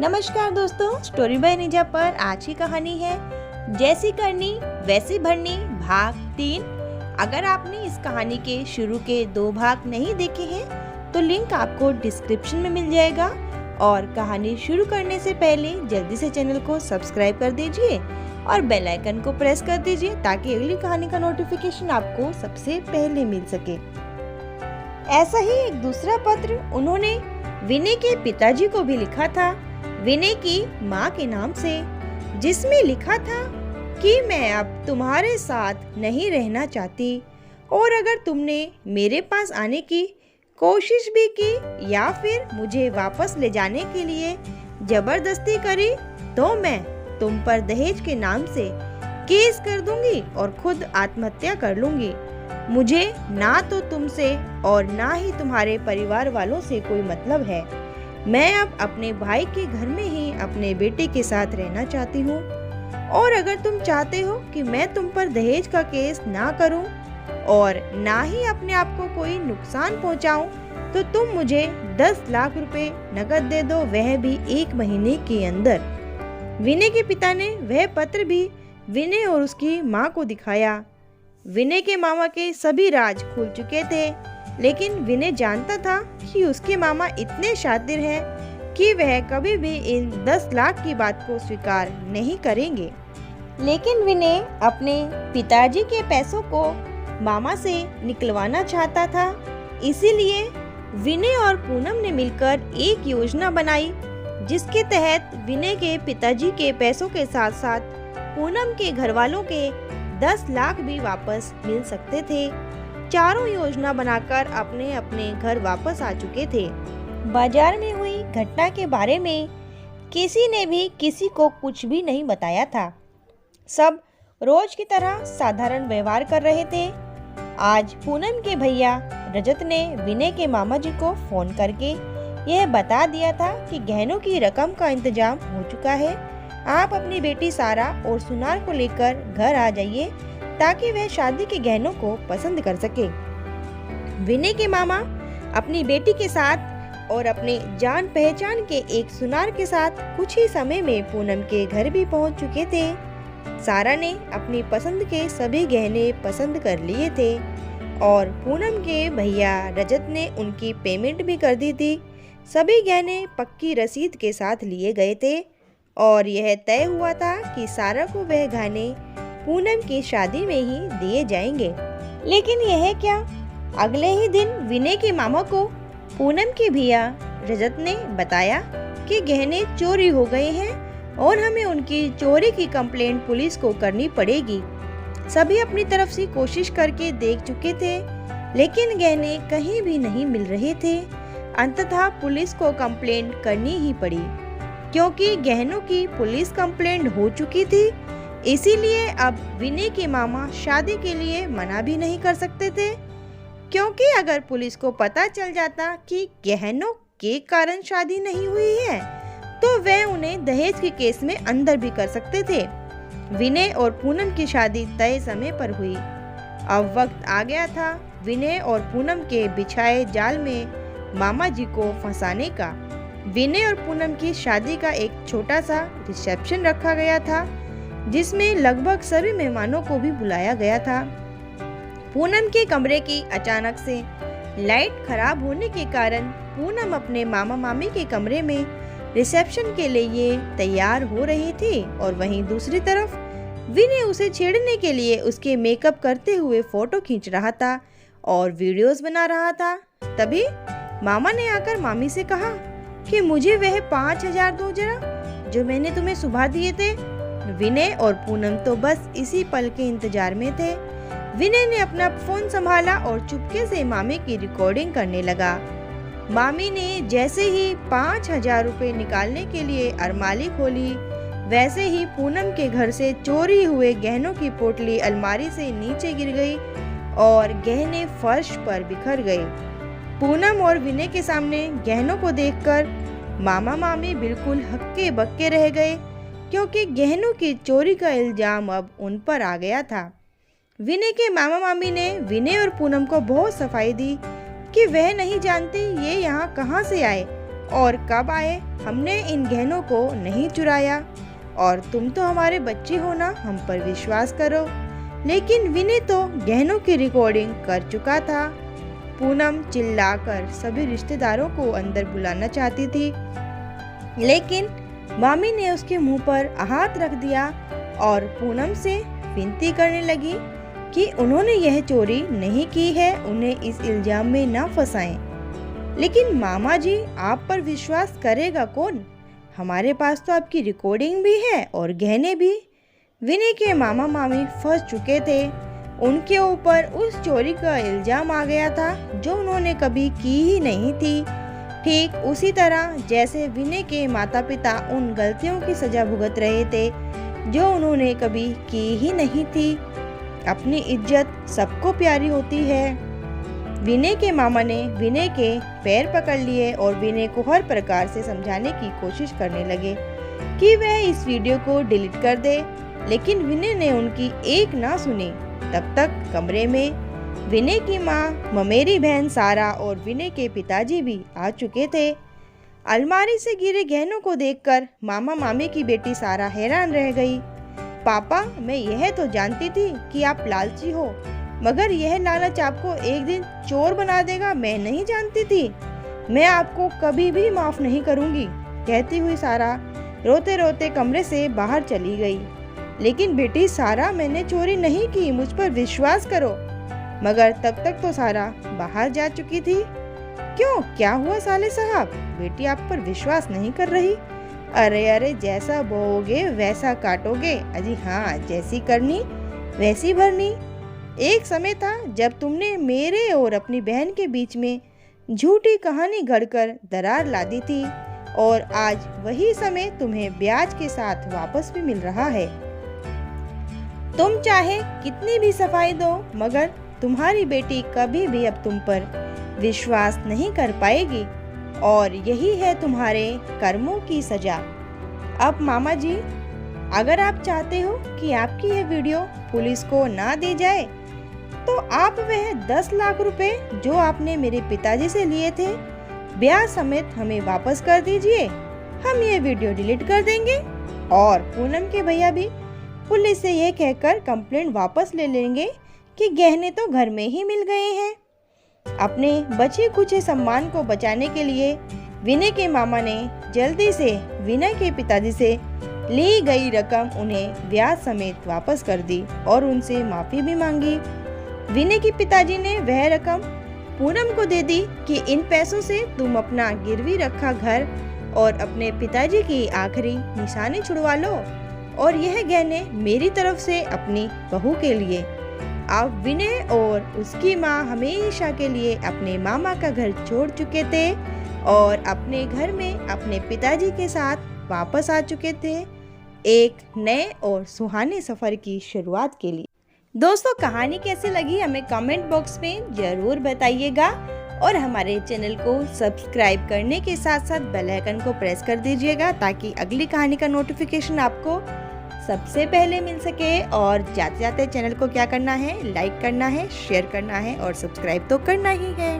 नमस्कार दोस्तों, story by निजा पर आज की कहानी है जैसी करनी वैसी भरनी भाग 3। अगर आपने इस कहानी के शुरू के 2 भाग नहीं देखे हैं तो लिंक आपको डिस्क्रिप्शन में मिल जाएगा। और कहानी शुरू करने से पहले जल्दी से चैनल को सब्सक्राइब कर दीजिए और बेल आइकन को प्रेस कर दीजिए ताकि अगली कहानी का नोटिफिकेशन आपको सबसे पहले मिल सके। ऐसा ही एक दूसरा पत्र उन्होंने विनय के पिताजी को भी लिखा था, विनय की माँ के नाम से, जिसमें लिखा था कि मैं अब तुम्हारे साथ नहीं रहना चाहती और अगर तुमने मेरे पास आने की कोशिश भी की या फिर मुझे वापस ले जाने के लिए जबरदस्ती करी तो मैं तुम पर दहेज के नाम से केस कर दूंगी और खुद आत्महत्या कर लूंगी। मुझे ना तो तुमसे और ना ही तुम्हारे परिवार वालों से कोई मतलब है। मैं अब अपने भाई के घर में ही अपने बेटे के साथ रहना चाहती हूँ और अगर तुम चाहते हो कि मैं तुम पर दहेज का केस ना करूँ और ना ही अपने आप को कोई नुकसान पहुँचाऊँ तो तुम मुझे 10 लाख रुपए नकद दे दो, वह भी 1 महीने के अंदर। विनय के पिता ने वह पत्र भी विनय और उसकी माँ को दिखाया। विनय के मामा के सभी राज खुल चुके थे, लेकिन विनय जानता था कि उसके मामा इतने शातिर हैं कि वह कभी भी इन 10 लाख की बात को स्वीकार नहीं करेंगे। लेकिन विनय अपने पिताजी के पैसों को मामा से निकलवाना चाहता था, इसीलिए विनय और पूनम ने मिलकर एक योजना बनाई जिसके तहत विनय के पिताजी के पैसों के साथ साथ पूनम के घर वालों के 10 लाख भी वापस मिल सकते थे। चारों योजना बनाकर अपने अपने घर वापस आ चुके थे। बाजार में हुई घटना के बारे में किसी ने भी किसी को कुछ भी नहीं बताया था। सब रोज की तरह साधारण व्यवहार कर रहे थे। आज पूनम के भैया रजत ने विनय के मामा जी को फोन करके यह बता दिया था कि गहनों की रकम का इंतजाम हो चुका है। आप अपनी बेटी सारा और सुनार को लेकर घर आ जाइए ताकि वह शादी के गहनों को पसंद कर सके। विनय के मामा अपनी बेटी के साथ और अपने जान पहचान के एक सुनार के साथ कुछ ही समय में पूनम के घर भी पहुंच चुके थे। सारा ने अपनी पसंद के सभी गहने पसंद कर लिए थे और पूनम के भैया रजत ने उनकी पेमेंट भी कर दी थी। सभी गहने पक्की रसीद के साथ लिए गए थे और यह तय हुआ था कि सारा को वह गहने पूनम की शादी में ही दिए जाएंगे। लेकिन यह क्या, अगले ही दिन विनय के मामा को पूनम के भैया रजत ने बताया कि गहने चोरी हो गए हैं और हमें उनकी चोरी की कंप्लेंट पुलिस को करनी पड़ेगी। सभी अपनी तरफ से कोशिश करके देख चुके थे, लेकिन गहने कहीं भी नहीं मिल रहे थे। अंततः पुलिस को कंप्लेंट करनी ही पड़ी। क्योंकि गहनों की पुलिस कंप्लेंट हो चुकी थी, इसीलिए अब विनय के मामा शादी के लिए मना भी नहीं कर सकते थे, क्योंकि अगर पुलिस को पता चल जाता कि गहनों के कारण शादी नहीं हुई है तो वह उन्हें दहेज के केस में अंदर भी कर सकते थे। विनय और पूनम की शादी तय समय पर हुई। अब वक्त आ गया था विनय और पूनम के बिछाए जाल में मामा जी को फंसाने का। विनय और पूनम की शादी का एक छोटा सा रिसेप्शन रखा गया था जिसमें लगभग सभी मेहमानों को भी बुलाया गया था। पूनम के कमरे की अचानक से लाइट खराब होने के कारण पूनम अपने मामा मामी के कमरे में रिसेप्शन के लिए तैयार हो रही थी और वहीं दूसरी तरफ विनय उसे छेड़ने के लिए उसके मेकअप करते हुए फोटो खींच रहा था और वीडियोस बना रहा था। तभी मामा ने आकर मामी से कहा कि मुझे वह 5,000 दो जरा, जो मैंने तुम्हें सुबह दिए थे। विनय और पूनम तो बस इसी पल के इंतजार में थे। विनय ने अपना फोन संभाला और चुपके से मामी की रिकॉर्डिंग करने लगा। मामी ने जैसे ही 5,000 रुपए निकालने के लिए अलमारी खोली, वैसे ही पूनम के घर से चोरी हुए गहनों की पोटली अलमारी से नीचे गिर गई और गहने फर्श पर बिखर गए। पूनम और विनय के सामने गहनों को देखकर मामा मामी बिल्कुल हक्के बक्के रह गए, क्योंकि गहनों की चोरी का इल्जाम अब उन पर आ गया था। विनय के मामा मामी ने विनय और पूनम को बहुत सफाई दी कि वह नहीं जानते ये यहाँ कहाँ से आए और कब आए? हमने इन गहनों को नहीं चुराया और तुम तो हमारे बच्चे हो ना, हम पर विश्वास करो। लेकिन विनय तो गहनों की रिकॉर्डिंग कर चुका था। पूनम चिल्लाकर सभी रिश्तेदारों को अंदर बुलाना चाहती थी, लेकिन मामी ने उसके मुंह पर हाथ रख दिया और पूनम से विनती करने लगी कि उन्होंने यह चोरी नहीं की है, उन्हें इस इल्जाम में ना फंसाएं। लेकिन मामा जी, आप पर विश्वास करेगा कौन? हमारे पास तो आपकी रिकॉर्डिंग भी है और गहने भी। विनय के मामा मामी फंस चुके थे। उनके ऊपर उस चोरी का इल्जाम आ गया था जो उन्होंने कभी की ही नहीं थी। ठीक उसी तरह जैसे विनय के माता पिता उन गलतियों की सजा भुगत रहे थे जो उन्होंने कभी की ही नहीं थी। अपनी इज्जत सबको प्यारी होती है। विनय के मामा ने विनय के पैर पकड़ लिए और विनय को हर प्रकार से समझाने की कोशिश करने लगे कि वह इस वीडियो को डिलीट कर दे, लेकिन विनय ने उनकी एक ना सुनी। तब तक कमरे में विनय की माँ, ममेरी बहन सारा और विनय के पिताजी भी आ चुके थे। अलमारी से गिरे गहनों को देखकर मामा मामी की बेटी सारा हैरान रह गई। पापा, मैं यह तो जानती थी कि आप लालची हो, मगर यह लालच आपको एक दिन चोर बना देगा मैं नहीं जानती थी। मैं आपको कभी भी माफ नहीं करूंगी, कहती हुई सारा रोते रोते कमरे से बाहर चली गई। लेकिन बेटी सारा, मैंने चोरी नहीं की, मुझ पर विश्वास करो। मगर तब तक तो सारा बाहर जा चुकी थी। क्यों, क्या हुआ साले साहब? बेटी आप पर विश्वास नहीं कर रही? अरे अरे, जैसा बोओगे वैसा काटोगे। अजी हाँ, जैसी करनी वैसी भरनी। एक समय था जब तुमने मेरे और अपनी बहन के बीच में झूठी कहानी गढ़कर दरार ला दी थी, और आज वही समय तुम्हें ब्याज के साथ वापस भी मिल रहा है। तुम चाहे कितनी भी सफाई दो, मगर तुम्हारी बेटी कभी भी अब तुम पर विश्वास नहीं कर पाएगी, और यही है तुम्हारे कर्मों की सजा। अब मामा जी, अगर आप चाहते हो कि आपकी यह वीडियो पुलिस को ना दी जाए, तो आप वह 10 लाख रुपए जो आपने मेरे पिताजी से लिए थे ब्याज समेत हमें वापस कर दीजिए। हम ये वीडियो डिलीट कर देंगे और पूनम के भैया भी पुलिस से यह कहकर कंप्लेंट वापस ले लेंगे कि गहने तो घर में ही मिल गए हैं। अपने बचे कुछ सम्मान को बचाने के लिए विनय के मामा ने जल्दी से विनय के पिताजी से ली गई रकम उन्हें ब्याज समेत वापस कर दी और उनसे माफी भी मांगी। विनय के पिताजी ने वह रकम पूनम को दे दी कि इन पैसों से तुम अपना गिरवी रखा घर और अपने पिताजी की आखिरी निशानी छुड़वा लो, और यह गहने मेरी तरफ से अपनी बहू के लिए। अब विनय और उसकी माँ हमेशा के लिए अपने मामा का घर छोड़ चुके थे और अपने घर में अपने पिताजी के साथ वापस आ चुके थे, एक नए और सुहाने सफर की शुरुआत के लिए। दोस्तों, कहानी कैसी लगी हमें कमेंट बॉक्स में जरूर बताइएगा, और हमारे चैनल को सब्सक्राइब करने के साथ साथ बेल आइकन को प्रेस कर दीजिएगा ताकि अगली कहानी का नोटिफिकेशन आपको सबसे पहले मिल सके। और जाते जाते चैनल को क्या करना है, लाइक करना है, शेयर करना है और सब्सक्राइब तो करना ही है।